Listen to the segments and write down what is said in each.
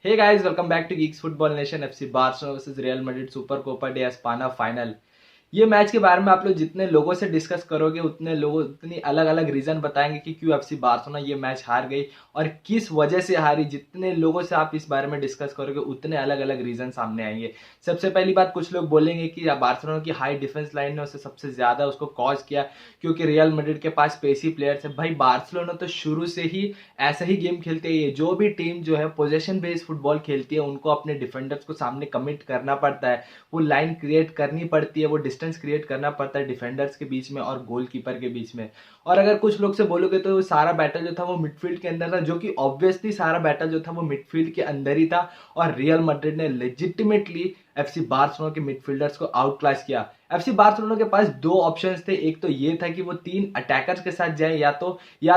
Hey guys, welcome back to Geeks Football Nation. FC Barcelona versus Real Madrid Super Copa de Espana final. ये match के बारे में आप लोग जितने लोगों से डिस्कस करोगे उतने लोगों उतनी अलग अलग रीजन बताएंगे कि क्यों एफसी बार्सिलोना ये मैच हार गई और किस वजह से हारी। जितने लोगों से आप इस बारे में डिस्कस करोगे उतने अलग अलग रीजन सामने आएंगे। सबसे पहली बात, कुछ लोग बोलेंगे कि बार्सिलोना की हाई डिफेंस लाइन ने उसे सबसे ज्यादा उसको कॉज किया क्योंकि रियल मैड्रिड के पास पेसी प्लेयर्स है। भाई, बार्सिलोना तो शुरू से ही ऐसा ही गेम खेलते हैं। जो भी टीम जो है पोजेशन बेस्ड फुटबॉल खेलती है उनको अपने डिफेंडर्स को सामने कमिट करना पड़ता है, वो लाइन क्रिएट करनी पड़ती है, वो डिस्टेंस क्रिएट करना पड़ता है डिफेंडर्स के बीच में और गोलकीपर के बीच में। और अगर कुछ लोग से बोलोगे तो सारा बैटल जो था वो मिडफील्ड के अंदर था, जो कि ऑब्वियसली सारा बैटल जो था वो मिडफील्ड के अंदर ही था। और रियल मैड्रिड ने लेजिटिमेटली एफसी बार्सिलोना के मिडफील्डर्स को आउट क्लास किया। एफसी बार्सिलोना के पास दो ऑप्शंस थे। एक तो ये था कि वो तीन अटैकर्स के साथ जाए या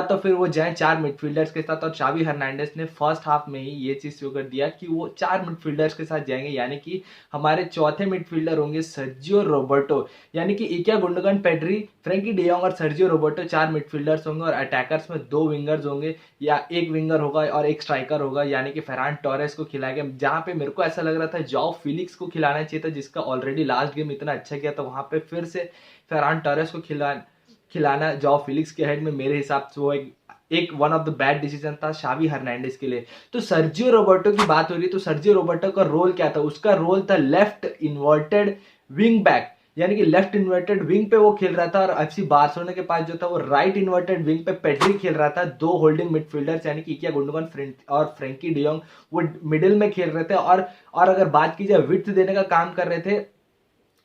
तो फिर वो जाए चार मिडफील्डर्स के साथ। और चावी हर्नांडेस ने फर्स्ट हाफ में ही ये चीज शुरू कर दिया कि वो चार मिडफील्डर्स के साथ जाएंगे, यानी कि हमारे चौथे मिडफील्डर होंगे सर्जियो रोबर्टो। यानी कि इकिया गुंडोगन, पेड्री, फ्रैंकी डियोंग और सर्जियो रोबर्टो चार मिडफील्डर्स होंगे और अटैकर्स में दो विंगर्स होंगे या एक विंगर होगा और एक स्ट्राइकर होगा, यानी कि फरहान टोरेस को खिलाएगा। जहां पे मेरे को ऐसा लग रहा था जॉव फिलिक्स को खिलाना चाहिए था, जिसका ऑलरेडी लास्ट गेम इतना अच्छा किया था, वहां पे फिर से फरहान टोरेस को खिलाना जॉव फिलिक्स के हेड में मेरे हिसाब से वो एक one of the bad decision था शावी हर्नांडेस के लिए। तो सर्जियो रोबर्टो की बात हो रही है, तो सर्जियो रोबर्टो का रोल क्या था? उसका रोल था लेफ्ट इन्वर्टेड विंग बैक, यानी कि लेफ्ट इन्वर्टेड विंग पे वो खेल रहा था। और एफसी बार्सिलोना के पास जो था वो राइट इन्वर्टेड विंग पे पेड्री खेल रहा था। दो होल्डिंग मिडफील्डर्स यानी कि इकिया गुंडोगन और फ्रैंकी डियोंग वो मिडिल में खेल रहे थे। और अगर बात की जाए विड्थ देने का काम कर रहे थे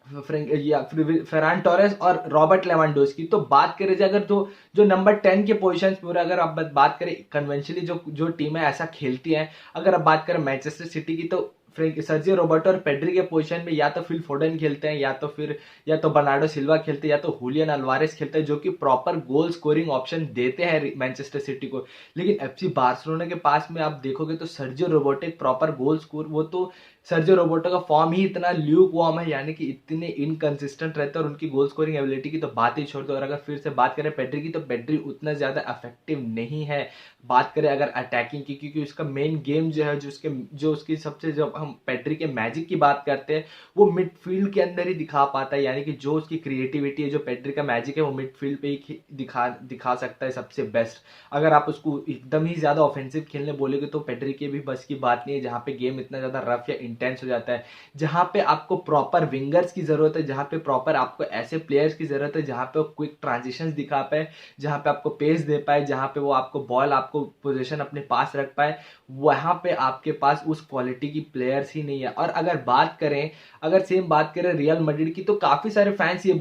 फेरान टोरेस और रॉबर्ट लेवांडोस्की। तो बात करें जाए अगर तो जो नंबर 10 के पोजीशंस पूरा, अगर आप बात करें कन्वेंशनली जो जो टीमें ऐसा खेलती हैं, अगर आप बात करें मैनचेस्टर सिटी की, तो सर्जियो रोबर्टो और पेड्री के पोजीशन में या तो फिल फोडन खेलते हैं या तो बर्नार्डो सिल्वा खेलते हैं या तो हुलियन अल्वारेस खेलते हैं, जो कि प्रॉपर गोल स्कोरिंग ऑप्शन देते हैं मैनचेस्टर सिटी को। लेकिन एफसी बार्सिलोना के पास में आप देखोगे तो सर्जियो रोबर्टो एक प्रॉपर गोल स्कोर, वो तो सर्जियो रोबर्टो का फॉर्म ही इतना ल्यूक वॉर्म है, यानी कि इतने इनकंसिस्टेंट रहते हैं। और उनकी गोल स्कोरिंग एबिलिटी की तो बात ही छोड़ दो। और अगर फिर से बात करें पेड्री की, तो पेड्री उतना ज्यादा इफेक्टिव नहीं है। बात करें अगर अटैकिंग की, क्योंकि उसका मेन गेम जो है जो उसकी सबसे, जब हम पेड्री के मैजिक की बात करते हैं वो मिडफील्ड के अंदर ही दिखा पाता है। यानी कि जो उसकी क्रिएटिविटी है, जो पेड्री का मैजिक है, वो मिडफील्ड पे ही दिखा सकता है सबसे बेस्ट। अगर आप उसको एकदम ही ज्यादा ऑफेंसिव खेलने बोलोगे तो पेड्री के भी बस की बात नहीं है, जहां पे गेम इतना ज्यादा रफ या इंटेंस हो जाता है, जहां पे आपको प्रॉपर विंगर्स की जरूरत है, जहां पे प्रॉपर आपको ऐसे प्लेयर्स की जरूरत है जहां पे वो क्विक ट्रांजिशन दिखा पाए, जहां पे आपको पेस दे पाए, जहां पे वो आपको बॉल आपको पोजीशन अपने पास रख पाए। वहां पे आपके पास उस क्वालिटी की प्लेयर्स ही नहीं है। और अगर सेम बात करें रियल मैड्रिड की, तो काफी सारे फैंस ये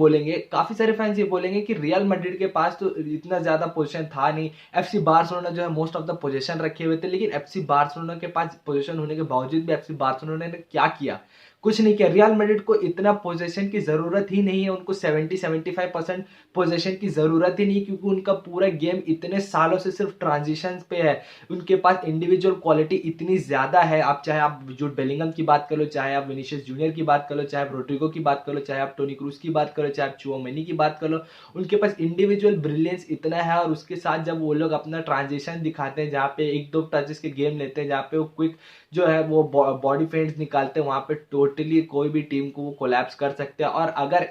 बोलेंगे कि रियल मैड्रिड के पास तो इतना ज्यादा पोजीशन था नहीं। एफसी बार्सिलोना जो है मोस्ट ऑफ द पोजीशन रखे हुए थे, लेकिन एफसी बार्सिलोना के पास पोजीशन होने के बावजूद भी एफसी बार्सिलोना ने क्या किया? कुछ नहीं किया। रियल मैड्रिड को इतना पोजीशन की जरूरत ही नहीं है, उनको 70-75% पोजीशन की जरूरत ही नहीं, क्योंकि उनका पूरा गेम इतने सालों से सिर्फ ट्रांजिशन पे है। उनके पास इंडिविजुअल क्वालिटी इतनी ज्यादा है। आप जूड बेलिंगम की बात कर लो, चाहे आप विनीशियस जूनियर की बात कर लो, चाहे आप रोड्रिगो की बात कर लो, चाहे आप टोनी क्रूज की बात करो, चाहे आप चुआमेनी की बात कर लो, उनके पास इंडिविजुअल ब्रिलियंस इतना है। और उसके साथ जब वो लोग अपना ट्रांजिशन दिखाते हैं, जहाँ पे एक दो टचेस के गेम लेते हैं, जहाँ पे वो क्विक जो है वो बॉडी फेंट्स निकालते हैं, वहां पे टोटली कोई भी टीम को वो कोलैप्स कर सकते हैं। और अगर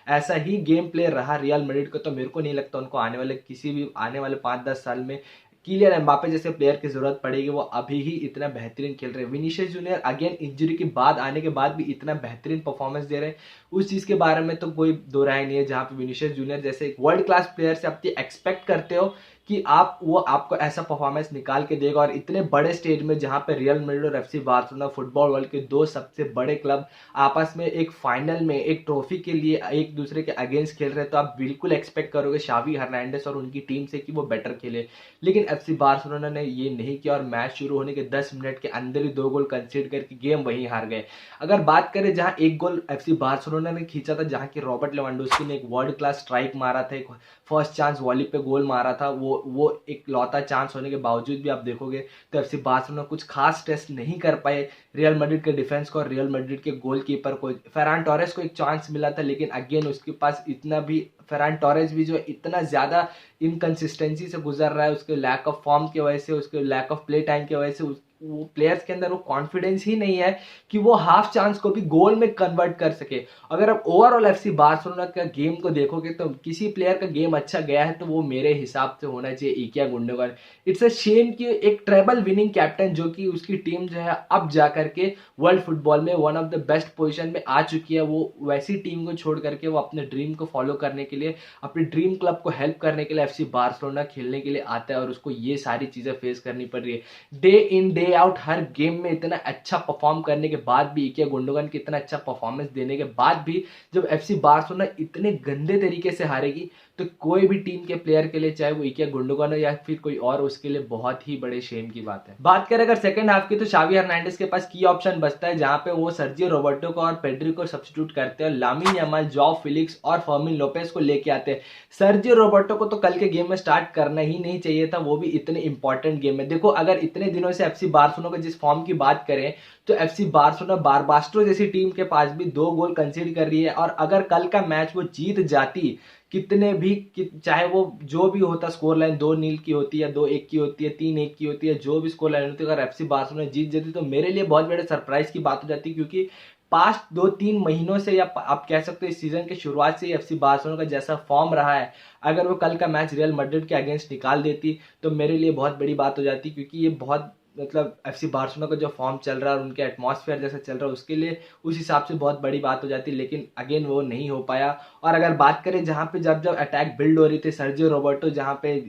ऐसा ही गेम प्ले रहा रियल मैड्रिड का, तो मेरे को नहीं लगता उनको आने वाले 5-10 साल में किलियन एम्बापे जैसे प्लेयर की जरूरत पड़ेगी। वो अभी ही इतना बेहतरीन खेल रहे हैं। विनीशियस जूनियर अगेन इंजरी के बाद आने के बाद भी इतना बेहतरीन परफॉर्मेंस दे रहे हैं, उस चीज के बारे में तो कोई दो राय नहीं है। जहां पे विनीशियस जूनियर जैसे एक वर्ल्ड क्लास प्लेयर से आप एक्सपेक्ट करते हो कि वो आपको ऐसा परफॉर्मेंस निकाल के देगा। और इतने बड़े स्टेज में जहां पे रियल मैड्रिड और एफसी बार्सिलोना फुटबॉल वर्ल्ड के दो सबसे बड़े क्लब आपस में एक फाइनल में एक ट्रॉफी के लिए एक दूसरे के अगेंस्ट खेल रहे हैं, तो आप बिल्कुल एक्सपेक्ट करोगे शावी हर्नांडेस और उनकी टीम से कि वो बेटर खेले। लेकिन एफसी बार्सिलोना ने ये नहीं किया और मैच शुरू होने के 10 मिनट के अंदर ही दो गोल कंसीड करके गेम वहीं हार गए। अगर बात करें जहां एक गोल एफसी बार्सिलोना ने खींचा था, जहां की रॉबर्ट लेवांडोस्की ने एक वर्ल्ड क्लास स्ट्राइक मारा था, एक फर्स्ट चांस वॉली पे गोल मारा था, वो एक लौता चांस होने के बावजूद भी आप देखोगे तो एफसी बार्सिलोना कुछ खास टेस्ट नहीं कर पाए रियल मैड्रिड के डिफेंस को और रियल मैड्रिड के गोलकीपर को। फरहान टोरेस को एक चांस मिला था, लेकिन अगेन उसके पास इतना भी, फरहान टोरेस भी जो इतना ज्यादा इनकंसिस्टेंसी से गुजर रहा है, उसके लैक ऑफ फॉर्म की वजह से, उसके लैक ऑफ प्ले टाइम की वजह से वो प्लेयर्स के अंदर वो कॉन्फिडेंस ही नहीं है कि वो हाफ चांस को भी गोल में कन्वर्ट कर सके। अगर आप ओवरऑल एफसी बार्सिलोना का गेम को देखोगे तो किसी प्लेयर का गेम अच्छा गया है तो वो मेरे हिसाब से होना चाहिए इल्कैय गुंडोगन। इट्स अ शेम कि एक ट्रेबल विनिंग कैप्टन जो कि उसकी टीम जो है अब जा करके वर्ल्ड फुटबॉल में one of the best position में आ चुकी है, वो वैसी टीम को छोड़ करके वो अपने ड्रीम को फॉलो करने के लिए, अपने ड्रीम क्लब को हेल्प करने के लिए एफसी बार्सिलोना खेलने के लिए आता है और उसको ये सारी चीजें फेस करनी पड़ रही है। Day in day out her game में इतना अच्छा परफॉर्म करने के बाद भी, इल्कैय गुंडोगन की इतना अच्छा परफॉर्मेंस देने के बाद भी जब एफसी बार्सिलोना इतने गंदे तरीके से हारेगी तो कोई भी टीम के प्लेयर के लिए, चाहे वो इल्कैय गुंडोगन हो या फिर कोई और, उसके लिए बहुत ही बड़े शेम की बात है। बात करें अगर सेकंड हाफ की तो शावी हर्नांडेज के पास की ऑप्शन बचता है जहां पे वो सर्जियो रोबर्टो को और पेड्री को सब्स्टिट्यूट करते हैं, लामिन यामाल, जॉ फिलिक्स और फर्मिन लोपेस को लेके आते हैं। सर्जियो रोबर्टो को तो कल के गेम में स्टार्ट करना ही नहीं चाहिए था, वो भी इतने इंपॉर्टेंट गेम में। देखो अगर इतने दिनों से एफसी बार्सिलोना के जिस फॉर्म की बात करें तो एफसी बार्सिलोना बारबास्टो जैसी टीम के पास भी 2 गोल कंसीड कर रही है और अगर कल का मैच वो जीत जाती, कितने भी चाहे वो जो भी होता स्कोर लाइन 2-0 की होती है, 2-1 की होती है, 3-1 की होती है, जो भी स्कोर लाइन होती है, अगर एफसी बार्सिलोना जीत जाती तो मेरे लिए बहुत बड़े सरप्राइज की बात हो जाती, क्योंकि पास्ट 2-3 महीनों से या आप कह सकते हो इस सीजन के शुरुआत से एफसी बार्सिलोना का जैसा फॉर्म रहा है, अगर वो कल का मैच रियल मैड्रिड के अगेंस्ट निकाल देती तो मेरे लिए बहुत बड़ी बात हो जाती, क्योंकि ये बहुत मतलब एफसी बार्सिलोना का जो फॉर्म चल रहा है और उनके एटमॉस्फेयर जैसा चल रहा है उसके लिए उस हिसाब से बहुत बड़ी बात हो जाती, लेकिन अगेन वो नहीं हो पाया। और अगर बात करें जहां पे जब जब अटैक बिल्ड हो रही थी, सर्जियो रोबर्टो जहां पे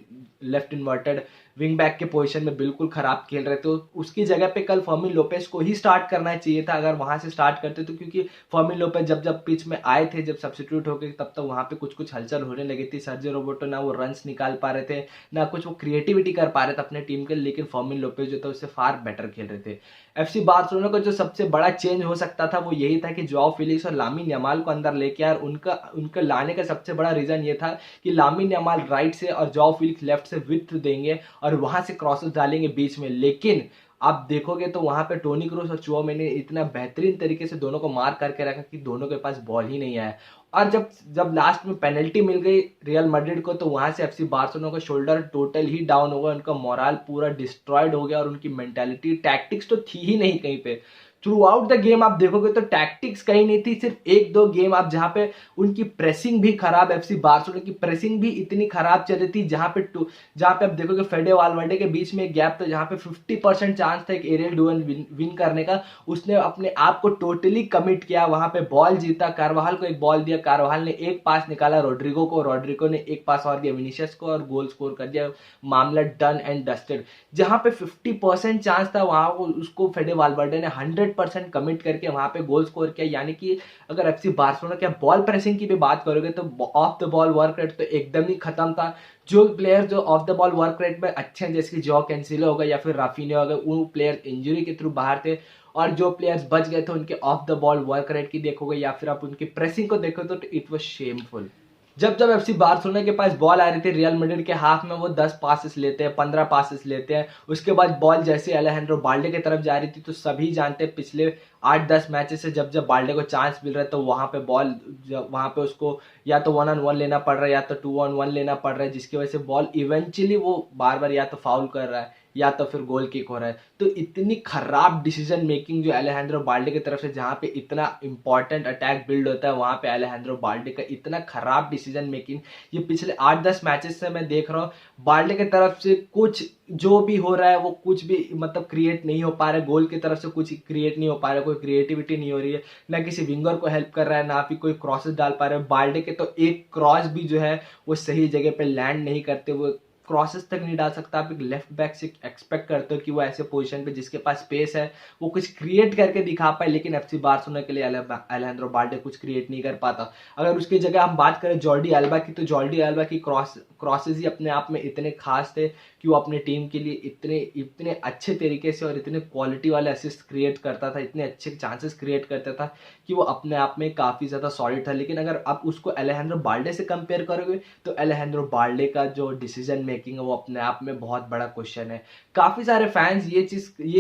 लेफ्ट इन्वर्टेड विंग बैक के पोजीशन में बिल्कुल खराब खेल रहे थे, उसकी जगह पे कल फर्मिन लोपेस को ही स्टार्ट करना चाहिए था अगर वहां से स्टार्ट करते तो, क्योंकि फर्मिन लोपेस जब जब पिच में आए थे, जब सब्स्टिट्यूट हो गए तब तक वहां पे कुछ कुछ हलचल होने लगी थी। सर्जियो रोबर्टो ना वो रन्स निकाल पा रहे थे, ना कुछ वो क्रिएटिविटी कर पा रहे थे अपने टीम के, लेकिन फर्मिन लोपेस जो था उससे फार बेटर खेल रहे थे। एफसी बार्सिलोना का जो सबसे बड़ा चेंज हो सकता था वो यही था कि जॉ फिलिक्स और लामिन यमाल को अंदर लेके आए, उनका लाने का सबसे बड़ा रीजन ये था कि लामिन यमाल राइट से और जॉ फिलिक्स लेफ्ट से विड्थ देंगे और वहां से क्रॉसेस डालेंगे बीच में। लेकिन आप देखोगे तो वहां पे टोनी क्रूस और चुआमेनी ने इतना बेहतरीन तरीके से दोनों को मार करके रखा कि दोनों के पास बॉल ही नहीं आया। और जब जब लास्ट में पेनल्टी मिल गई रियल मैड्रिड को तो वहां से एफसी बार्सिलोना का शोल्डर टोटल ही डाउन हो गया, उनका मोरल पूरा डिस्ट्रॉयड हो गया और उनकी मेंटालिटी, टैक्टिक्स तो थी ही नहीं कहीं पे। थ्रू आउट द गेम आप देखोगे तो टैक्टिक्स कहीं नहीं थी, सिर्फ 1-2 गेम आप जहां पे उनकी प्रेसिंग भी खराब, एफसी बार्सिलोना की प्रेसिंग भी इतनी खराब चल रही थी जहां पे आप देखोगे फेडे वालवर्डे के बीच में एक गैप था जहां पे 50% चांस था एक एरियल डुएल विन करने का, उसने अपने आप को टोटली कमिट किया, वहां पे बॉल जीता, कारवाहल को एक बॉल दिया, कारवाहल ने एक पास निकाला रोड्रिगो को, रोड्रिगो ने एक पास और दिया विनीशियस को और गोल स्कोर कर दिया, मामला डन एंड डस्टेड। जहां पे 50% चांस था वहां उसको फेडे वालवर्डे ने 100% कमिट करके वहां पे गोल स्कोर किया। यानी कि अगर एफसी बार्सिलोना के बॉल प्रेसिंग की भी बात करोगे तो of the ball work rate तो एकदम ही खत्म था। जो प्लेयर जो of the ball work rate में अच्छे हैं जैसे कि जॉ कैंसिलो हो गया या फिर राफिनिया हो गया, वो प्लेयर इंजरी के थ्रू बाहर थे, और जो प्लेयर्स बच गए थे उनके of the ball work rate की देखोगे या फिर आप उनकी प्रेसिंग को देखोगे तो इट वाज शेमफुल। जब जब एफसी बार्सिलोना के पास बॉल आ रही थी रियल मैड्रिड के हाफ में वो 10 पासेस लेते हैं, 15 पासेस लेते हैं, उसके बाद बॉल जैसे अलेहांड्रो बाल्डे की तरफ जा रही थी तो सभी जानते हैं पिछले 8-10 मैचेस से जब जब बाल्डे को चांस मिल रहा है तो वहां पे बॉल, वहां पे उसको या तो 1-on-1 लेना पड़ रहा है या तो 2-on-1 लेना पड़ रहा है, जिसकी वजह से बॉल इवेंचुअली वो बार बार या तो फाउल कर रहा है या तो फिर गोल किक हो रहा है। तो इतनी खराब डिसीजन मेकिंग जो अलेहांड्रो बाल्डे की तरफ से, जहां पे इतना इंपॉर्टेंट अटैक बिल्ड होता है वहां पे अलेहांड्रो बाल्डे का इतना खराब डिसीजन मेकिंग, ये पिछले 8-10 मैचेस से मैं देख रहा हूँ बाल्डे की तरफ से कुछ जो भी हो रहा है वो कुछ भी मतलब क्रिएट नहीं हो पा रहा है, गोल की तरफ से कुछ क्रिएट नहीं हो पा रहा है, कोई क्रिएटिविटी नहीं हो रही है, ना किसी विंगर को हेल्प कर रहा है, ना फिर कोई क्रॉसेस डाल पा रहे हैं। बाल्डे के तो एक क्रॉस भी जो है वो सही जगह पे लैंड नहीं करते, वो क्रॉसेस तक नहीं डाल सकता। आप एक लेफ्ट बैक से एक्सपेक्ट करते हो कि वो ऐसे पोजीशन पे जिसके पास स्पेस है वो कुछ क्रिएट करके दिखा पाए, लेकिन एफसी बार्सिलोना के लिए अलेहांड्रो बाल्डे कुछ क्रिएट नहीं कर पाता। अगर उसकी जगह हम बात करें जॉर्डी अल्बा की तो जॉर्डी अल्बा की क्रॉसेस ही अपने आप में इतने खास थे कि वो अपने टीम के लिए इतने इतने अच्छे तरीके से और इतने क्वालिटी वाले असिस्ट क्रिएट करता था, इतने अच्छे चांसेस क्रिएट करता था कि वो अपने आप में काफ़ी ज़्यादा सॉलिड था। लेकिन अगर आप उसको अलेहांड्रो बाल्डे से कंपेयर करोगे तो अलेहांड्रो बाल्डे का जो डिसीजन मेकिंग है वो अपने आप में बहुत बड़ा क्वेश्चन है। काफ़ी सारे फैंस ये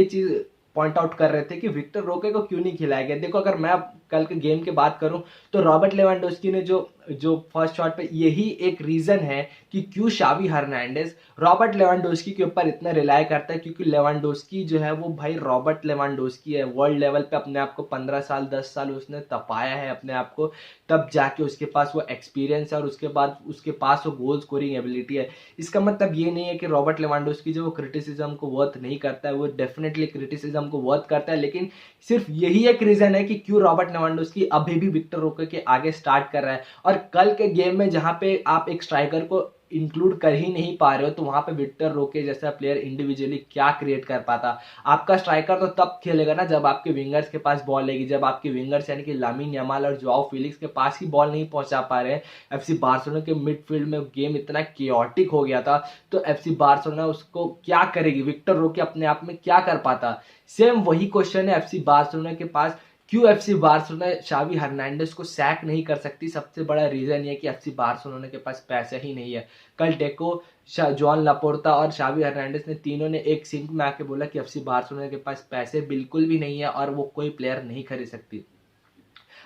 चीज़ पॉइंट आउट कर रहे थे कि विक्टर रोके को क्यों नहीं खिलाया गया। देखो अगर मैं कल के गेम की बात करूं तो रॉबर्ट लेवेंडोस्की ने जो जो फर्स्ट शॉट पे यही एक रीजन है कि क्यों शावी हर्नांडेज रॉबर्ट लेवेंडोस्की के ऊपर इतना रिलाय करता है, क्योंकि लेवेंडोस्की जो है वो भाई रॉबर्ट लेवेंडोस्की है। वर्ल्ड लेवल पे अपने आप को 15 साल 10 साल उसने तपाया है अपने आप को, तब जाके उसके पास वो एक्सपीरियंस है और उसके बाद उसके पास वो गोल स्कोरिंग एबिलिटी है। इसका मतलब ये नहीं है कि रॉबर्ट लेवेंडोस्की जो वो क्रिटिसिज्म को वर्थ नहीं करता है, वो डेफिनेटली क्रिटिसिज्म को वर्थ करता है, लेकिन सिर्फ यही एक रीजन है कि क्यों रॉबर्ट लेवेंडोस्की अभी भी विक्टर रोके के आगे स्टार्ट कर रहा है। और कल के गेम में जहां पे आप एक स्ट्राइकर को इंक्लूड कर ही नहीं पा रहे हो, तो वहां पे विक्टर रोके जैसा प्लेयर इंडिविजुअली क्या क्रिएट कर पाता। आपका स्ट्राइकर तो तब खेलेगा ना जब आपके विंगर्स के पास बॉल लेगी, जब आपके विंगर्स यानी कि लामिन यमाल और जोआओ फिलिक्स के पास ही बॉल नहीं पहुंचा पा रहे हैं। एफसी बार्सिलोना के मिडफील्ड में गेम इतना कियोटिक हो गया था, तो एफसी बार्सिलोना उसको क्या करेगी, विक्टर रोके अपने आप में क्या कर पाता। सेम वही क्वेश्चन है एफसी बार्सिलोना के पास, क्यों एफसी बार्सिलोना शावी हर्नांडेज को सैक नहीं कर सकती। सबसे बड़ा रीजन ये है कि एफसी बार्सिलोना के पास पैसा ही नहीं है। कल टेको, जॉन लापोर्ता और शावी हर्नांडेज ने तीनों ने एक सिंक में आके बोला कि एफसी बार्सिलोना के पास पैसे बिल्कुल भी नहीं है और वो कोई प्लेयर नहीं खरीद सकती।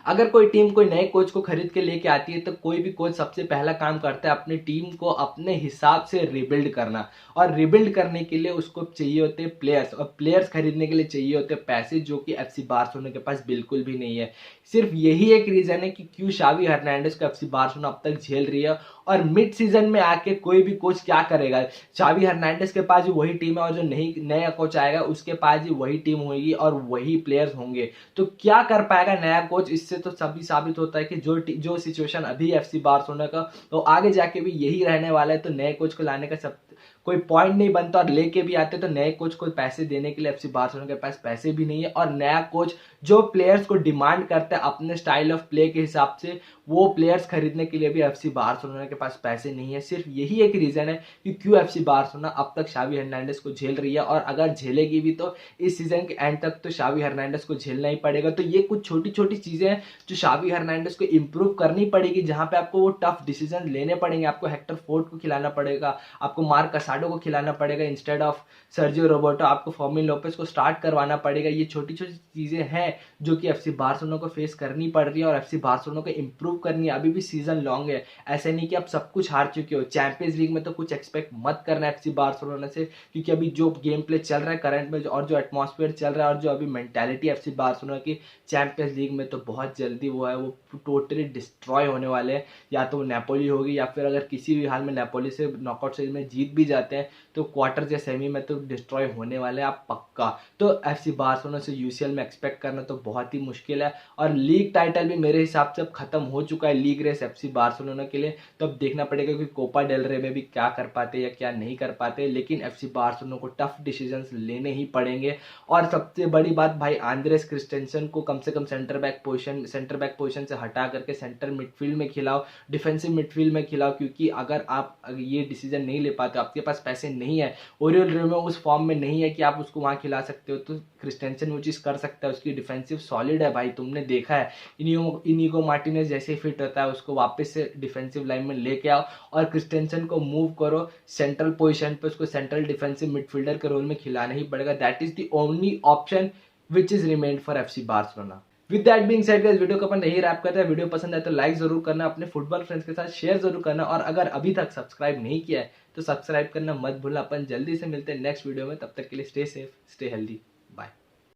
अगर कोई टीम कोई नए कोच को खरीद के लेके आती है तो कोई भी कोच सबसे पहला काम करता है अपनी टीम को अपने हिसाब से रिबिल्ड करना, और रिबिल्ड करने के लिए उसको चाहिए होते हैं प्लेयर्स, और प्लेयर्स खरीदने के लिए चाहिए होते हैं पैसे, जो कि एफसी बार्सिलोना के पास बिल्कुल भी नहीं है। सिर्फ यही एक रीजन है कि क्यों शावी हर्नांडेज को एफसी बार्सिलोना अब तक झेल रही है। और मिड सीजन में आके कोई भी कोच क्या करेगा, शावी हर्नांडेज के पास भी वही टीम है और जो नया कोच आएगा उसके पास भी वही टीम होगी और वही प्लेयर्स होंगे, तो क्या कर पाएगा नया कोच। इससे तो सभी साबित होता है कि जो सिचुएशन अभी एफसी बार्सिलोना का, तो आगे जाके भी यही रहने वाला है। तो नए कोच को लाने का सब कोई पॉइंट नहीं बनता, और लेके भी आते तो नए कोच को पैसे देने के लिए एफसी बार्सिलोना के पास पैसे भी नहीं है। और नया कोच जो प्लेयर्स को डिमांड करता है अपने स्टाइल ऑफ प्ले के हिसाब से, वो प्लेयर्स खरीदने के लिए भी एफसी बार्सिलोना के पास पैसे नहीं है। सिर्फ यही एक रीजन है कि क्यों एफसी बार्सिलोना अब तक शावी हर्नांडेज को झेल रही है, और अगर झेलेगी भी तो इस सीजन के एंड तक तो शावी हर्नांडेज को झेलना ही पड़ेगा। तो ये कुछ छोटी छोटी चीजें हैं जो शावी हर्नांडेज को इंप्रूव करनी पड़ेगी, जहां पे आपको वो टफ डिसीजन लेने पड़ेंगे। आपको हेक्टर फोर्ड को खिलाना पड़ेगा, आपको मार्क कसाडो को खिलाना पड़ेगा इंस्टेड ऑफ सर्जियो रोबर्टो, आपको फर्मिन लोपेस को स्टार्ट करवाना पड़ेगा। ये छोटी छोटी चीजें हैं जो कि एफसी बार्सिलोना को फेस करनी पड़ रही है, और एफसी बार्सिलोना को इंप्रूव करनी है। अभी भी सीजन लॉन्ग है, ऐसे नहीं कि आप सब कुछ हार चुके हो। चैंपियंस लीग में तो कुछ एक्सपेक्ट मत करना एफसी बार्सिलोना से, क्योंकि अभी जो गेम प्ले चल रहा है करंट में और जो एटमॉस्फेयर चल रहा है और जो अभी मेंटालिटी एफसी बार्सिलोना की, चैंपियंस लीग में तो बहुत जल्दी वो है वो टोटली डिस्ट्रॉय होने वाले हैं। या तो नेपोली होगी, या फिर अगर किसी भी हाल में नेपोली से नॉकआउट सीरीज में जीत भी जाते हैं तो क्वार्टर या सेमी में तो डिस्ट्रॉय होने वाले हैं आप पक्का। तो एफसी बार्सिलोना से यूसीएल में एक्सपेक्ट करना तो बहुत ही मुश्किल है, और लीग टाइटल भी मेरे हिसाब से अब खत्म हो चुका है लीग रेस एफसी बार्सिलोना के लिए। तो अब देखना पड़ेगा कि कोपा डेल रे में भी क्या कर पाते या क्या नहीं कर पाते, लेकिन एफसी बार्सिलोना को टफ डिसीजंस लेने ही पड़ेंगे। और सबसे बड़ी बात भाई, आंद्रेस क्रिस्टेंसन को कम से कम सेंटर बैक पोजीशन से हटा करके सेंटर मिडफील्ड में खिलाओ, डिफेंसिव मिडफील्ड में खिलाओ, क्योंकि अगर आप ये डिसीजन नहीं ले पाते, आपके पास पैसे नहीं है, ओरियल रेमो उस फॉर्म में नहीं है कि आप उसको वहां खिला सकते हो, तो क्रिस्टेंसन वो चीज कर सकता है। उसकी डिफेंसिव सॉलिड है भाई, तुमने देखा है। इनिगो मार्टिनेज जैसे ही फिट होता है उसको वापस से डिफेंसिव लाइन में लेके आओ और क्रिस्टेंसन को मूव करो सेंट्रल पोजीशन पे, उसको सेंट्रल डिफेंसिव मिडफील्डर के रोल में खिलाना ही पड़ेगा। That is the only option which is remained for FC Barcelona. With that being said guys, video को अपन यही रैप करते हैं। वीडियो पसंद आए तो लाइक जरूर करना, अपने फुटबॉल फ्रेंड्स के साथ शेयर जरूर करना, और अगर अभी तक सब्सक्राइब नहीं किया है तो सब्सक्राइब करना मत भूलना। अपन जल्दी से मिलते हैं नेक्स्ट वीडियो में, तब तक के लिए स्टे सेफ, स्टे हेल्दी।